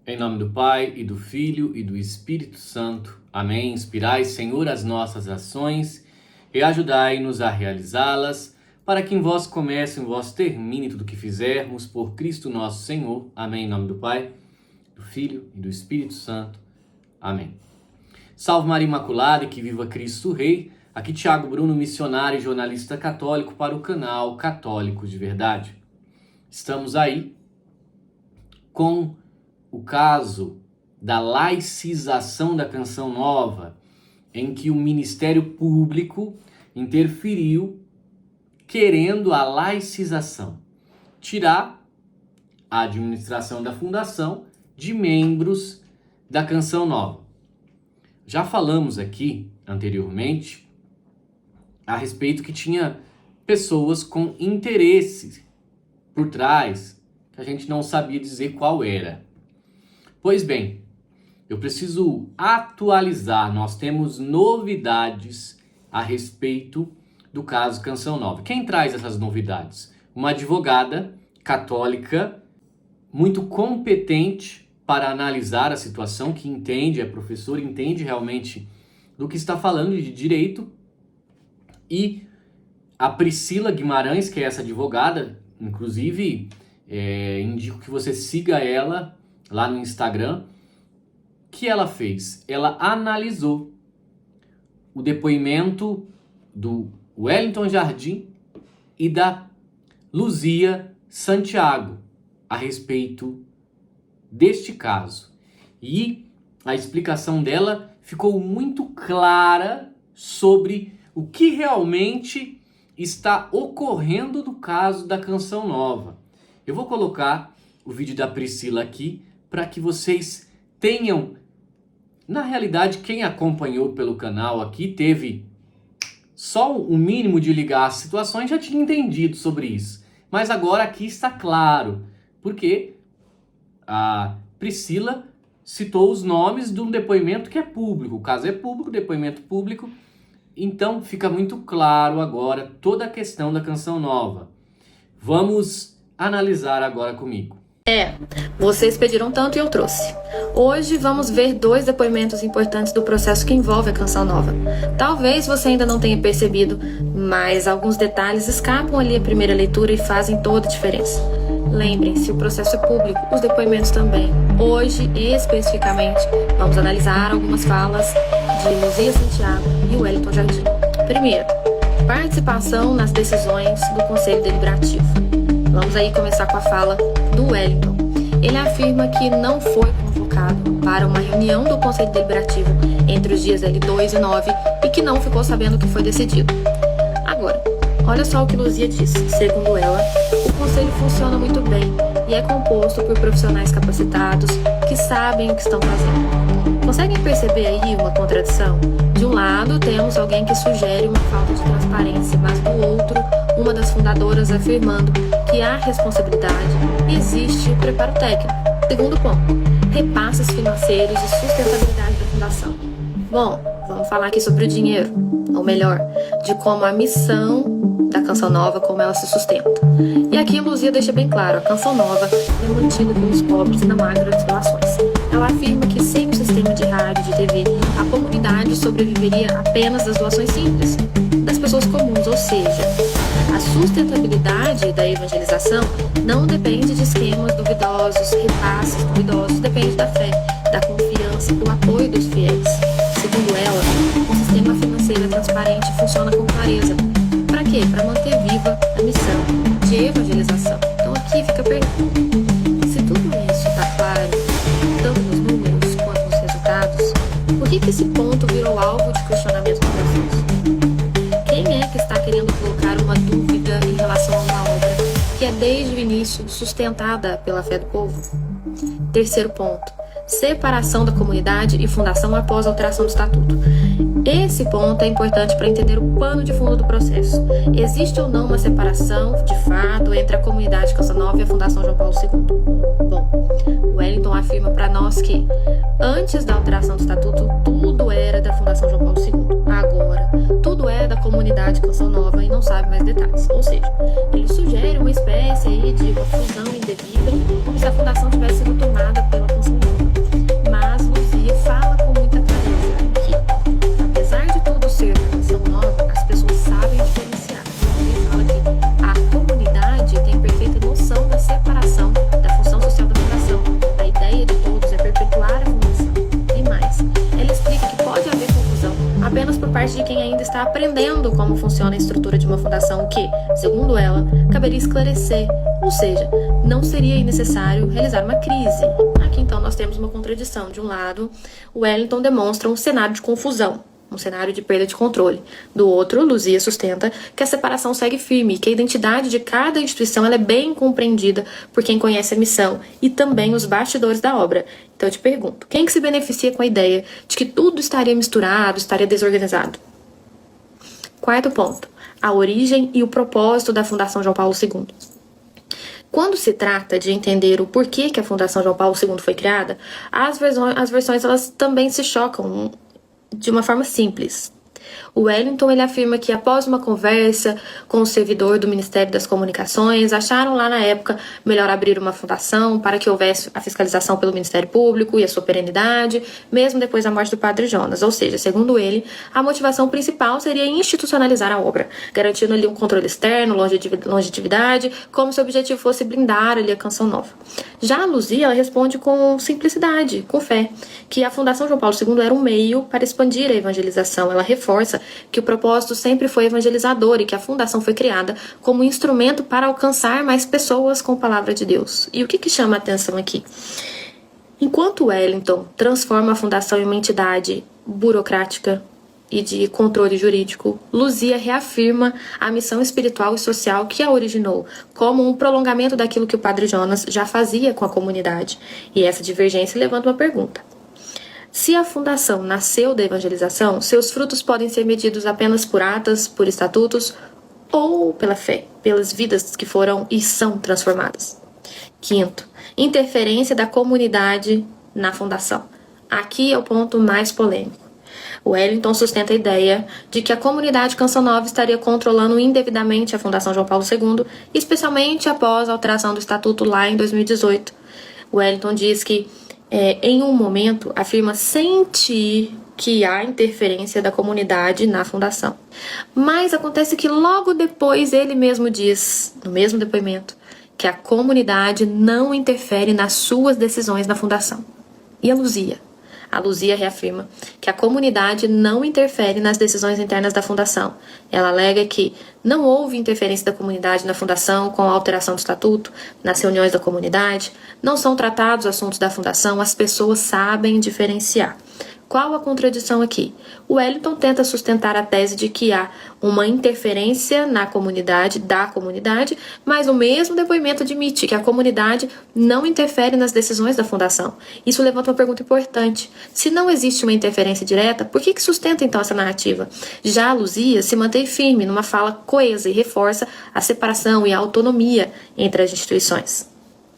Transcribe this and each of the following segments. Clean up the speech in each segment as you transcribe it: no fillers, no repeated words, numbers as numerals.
Em nome do Pai, e do Filho, e do Espírito Santo. Amém. Inspirai, Senhor, as nossas ações e ajudai-nos a realizá-las, para que em vós comece, em vós termine tudo o que fizermos, por Cristo nosso Senhor. Amém. Em nome do Pai, do Filho e do Espírito Santo. Amém. Salve Maria Imaculada e que viva Cristo Rei. Aqui Tiago Bruno, missionário e jornalista católico para o canal Católico de Verdade. Estamos aí com o caso da laicização da Canção Nova, em que o Ministério Público interferiu querendo a laicização, tirar a administração da fundação de membros da Canção Nova. Já falamos aqui anteriormente a respeito que tinha pessoas com interesse por trás, que a gente não sabia dizer qual era. Pois bem, eu preciso atualizar, nós temos novidades a respeito do caso Canção Nova. Quem traz essas novidades? Uma advogada católica muito competente para analisar a situação, que entende, é professora, entende realmente do que está falando de direito. E a Priscila Guimarães, que é essa advogada, inclusive indico que você siga ela lá no Instagram. O que ela fez? Ela analisou o depoimento do Wellington Jardim e da Luzia Santiago a respeito deste caso. E a explicação dela ficou muito clara sobre o que realmente está ocorrendo no caso da Canção Nova. Eu vou colocar o vídeo da Priscila aqui para que vocês tenham, na realidade, quem acompanhou pelo canal aqui teve só o mínimo de ligar as situações, já tinha entendido sobre isso. Mas agora aqui está claro, porque a Priscila citou os nomes de um depoimento que é público. O caso é público, depoimento público. Então fica muito claro agora toda a questão da Canção Nova. Vamos analisar agora comigo. Vocês pediram tanto e eu trouxe. Hoje vamos ver 2 depoimentos importantes do processo que envolve a Canção Nova. Talvez você ainda não tenha percebido, mas alguns detalhes escapam ali à primeira leitura e fazem toda a diferença. Lembrem-se, o processo é público, os depoimentos também. Hoje, especificamente, vamos analisar algumas falas de Luzia Santiago e Wellington Jardim. Primeiro, participação nas decisões do Conselho Deliberativo. Vamos aí começar com a fala do Wellington. Ele afirma que não foi convocado para uma reunião do Conselho Deliberativo entre os dias L2 e 9 e que não ficou sabendo o que foi decidido. Agora, olha só o que Luzia diz. Segundo ela, o Conselho funciona muito bem e é composto por profissionais capacitados que sabem o que estão fazendo. Conseguem perceber aí uma contradição? De um lado, temos alguém que sugere uma falta de transparência, mas do outro, uma das fundadoras afirmando que a responsabilidade existe o preparo técnico. Segundo ponto, repasses financeiros e sustentabilidade da fundação. Bom, vamos falar aqui sobre o dinheiro, ou melhor, de como a missão da Canção Nova, como ela se sustenta. E aqui a Luzia deixa bem claro, a Canção Nova é mantida pelos pobres e não há grandes doações. Ela afirma que sem o sistema de rádio e de TV, a comunidade sobreviveria apenas das doações simples, das pessoas comuns, ou seja, a sustentabilidade da evangelização não depende de esquemas duvidosos, repasses duvidosos, depende da fé, da confiança, do apoio dos fiéis. Segundo ela, o sistema financeiro é transparente e funciona com clareza. Para quê? Para manter viva a missão de evangelização. Então aqui fica a pergunta: se tudo isso está claro, tanto nos números quanto nos resultados, por que esse ponto virou alvo de questionamento no processo? Quem é que está querendo colocar uma dúvida em relação a uma obra que é desde o início sustentada pela fé do povo? Terceiro ponto: separação da comunidade e fundação após a alteração do estatuto. Esse ponto é importante para entender o pano de fundo do processo. Existe ou não uma separação, de fato, entre a comunidade Canção Nova e a Fundação João Paulo II? Bom, Wellington afirma para nós que, antes da alteração do estatuto, tudo era da Fundação João Paulo II. Agora, tudo é da comunidade Canção Nova e não sabe mais detalhes. Ou seja, ele sugere uma espécie aí de uma fusão indevida, como se a fundação tivesse sido tomada pela Canção Nova. está aprendendo como funciona a estrutura de uma fundação, o que, segundo ela, caberia esclarecer, ou seja, não seria necessário realizar uma crise. Aqui então nós temos uma contradição. De um lado, o Wellington demonstra um cenário de confusão, um cenário de perda de controle. Do outro, Luzia sustenta que a separação segue firme e que a identidade de cada instituição ela é bem compreendida por quem conhece a missão e também os bastidores da obra. Então eu te pergunto, quem que se beneficia com a ideia de que tudo estaria misturado, estaria desorganizado? Quarto ponto, a origem e o propósito da Fundação João Paulo II. Quando se trata de entender o porquê que a Fundação João Paulo II foi criada, as versões elas também se chocam de uma forma simples. O Wellington ele afirma que após uma conversa com o servidor do Ministério das Comunicações, acharam lá na época melhor abrir uma fundação para que houvesse a fiscalização pelo Ministério Público e a sua perenidade, mesmo depois da morte do Padre Jonas. Ou seja, segundo ele, a motivação principal seria institucionalizar a obra, garantindo ali um controle externo, longevidade, como se o objetivo fosse blindar ali a Canção Nova. Já a Luzia, ela responde com simplicidade, com fé, que a Fundação João Paulo II era um meio para expandir a evangelização. Ela reforça que o propósito sempre foi evangelizador e que a fundação foi criada como instrumento para alcançar mais pessoas com a palavra de Deus. E o que chama a atenção aqui? Enquanto Wellington transforma a fundação em uma entidade burocrática e de controle jurídico, Luzia reafirma a missão espiritual e social que a originou, como um prolongamento daquilo que o Padre Jonas já fazia com a comunidade. E essa divergência levanta uma pergunta. Se a fundação nasceu da evangelização, seus frutos podem ser medidos apenas por atas, por estatutos ou pela fé, pelas vidas que foram e são transformadas. Quinto, interferência da comunidade na fundação. Aqui é o ponto mais polêmico. O Wellington sustenta a ideia de que a comunidade Canção Nova estaria controlando indevidamente a Fundação João Paulo II, especialmente após a alteração do estatuto lá em 2018. O Wellington diz que em um momento, afirma sentir que há interferência da comunidade na fundação. Mas acontece que logo depois ele mesmo diz, no mesmo depoimento, que a comunidade não interfere nas suas decisões na fundação. E a Luzia? A Luzia reafirma que a comunidade não interfere nas decisões internas da fundação. Ela alega que não houve interferência da comunidade na fundação com a alteração do estatuto, nas reuniões da comunidade, não são tratados assuntos da fundação, as pessoas sabem diferenciar. Qual a contradição aqui? O Wellington tenta sustentar a tese de que há uma interferência na comunidade, da comunidade, mas o mesmo depoimento admite que a comunidade não interfere nas decisões da fundação. Isso levanta uma pergunta importante. Se não existe uma interferência direta, por que sustenta então essa narrativa? Já a Luzia se mantém firme numa fala coesa e reforça a separação e a autonomia entre as instituições.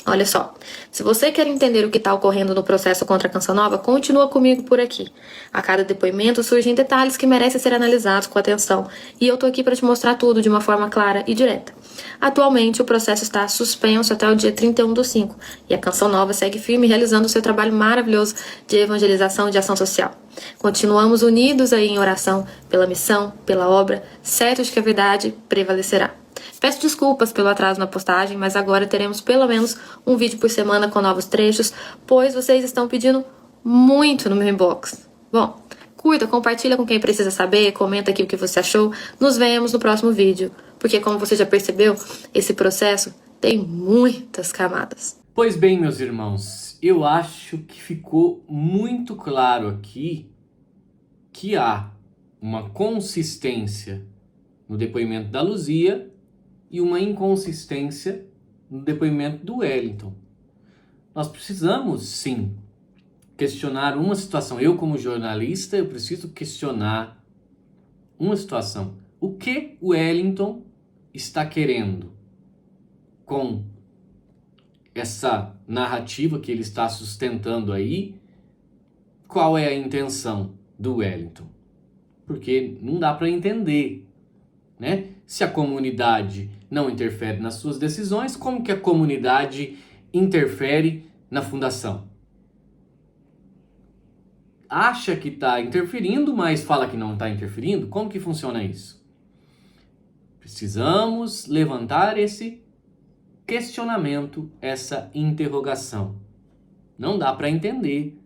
Olha só, se você quer entender o que está ocorrendo no processo contra a Canção Nova, continua comigo por aqui. A cada depoimento surgem detalhes que merecem ser analisados com atenção e eu tô aqui para te mostrar tudo de uma forma clara e direta. Atualmente, o processo está suspenso até o dia 31/5 e a Canção Nova segue firme realizando o seu trabalho maravilhoso de evangelização e de ação social. Continuamos unidos aí em oração pela missão, pela obra, certos de que a verdade prevalecerá. Peço desculpas pelo atraso na postagem, mas agora teremos pelo menos um vídeo por semana com novos trechos, pois vocês estão pedindo muito no meu inbox. Bom, curta, compartilha com quem precisa saber, comenta aqui o que você achou. Nos vemos no próximo vídeo, porque como você já percebeu, esse processo tem muitas camadas. Pois bem, meus irmãos, eu acho que ficou muito claro aqui que há uma consistência no depoimento da Luzia e uma inconsistência no depoimento do Wellington. Nós precisamos, sim, questionar uma situação. Eu, como jornalista, eu preciso questionar uma situação. O que o Wellington está querendo com essa narrativa que ele está sustentando aí? Qual é a intenção do Wellington? Porque não dá para entender, né? Se a comunidade não interfere nas suas decisões, como que a comunidade interfere na fundação? Acha que está interferindo, mas fala que não está interferindo? Como que funciona isso? Precisamos levantar esse questionamento, essa interrogação. Não dá para entender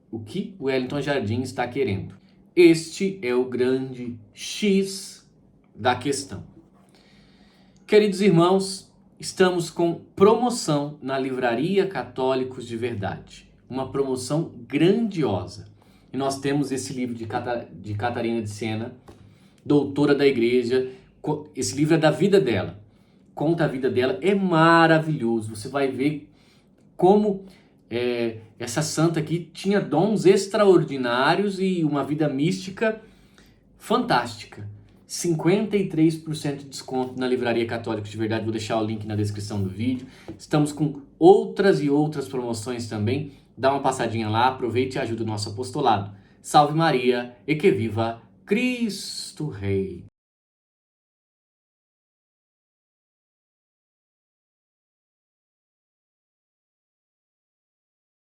o que o Wellington Jardim está querendo. Este é o grande X da questão. Queridos irmãos, estamos com promoção na Livraria Católicos de Verdade. Uma promoção grandiosa. E nós temos esse livro de Catarina de Siena, doutora da igreja. Esse livro é da vida dela. Conta a vida dela. É maravilhoso. Você vai ver como essa santa aqui tinha dons extraordinários e uma vida mística fantástica. 53% de desconto na Livraria Católicos de Verdade. Vou deixar o link na descrição do vídeo. Estamos com outras e outras promoções também. Dá uma passadinha lá, aproveite e ajude o nosso apostolado. Salve Maria e que viva Cristo Rei!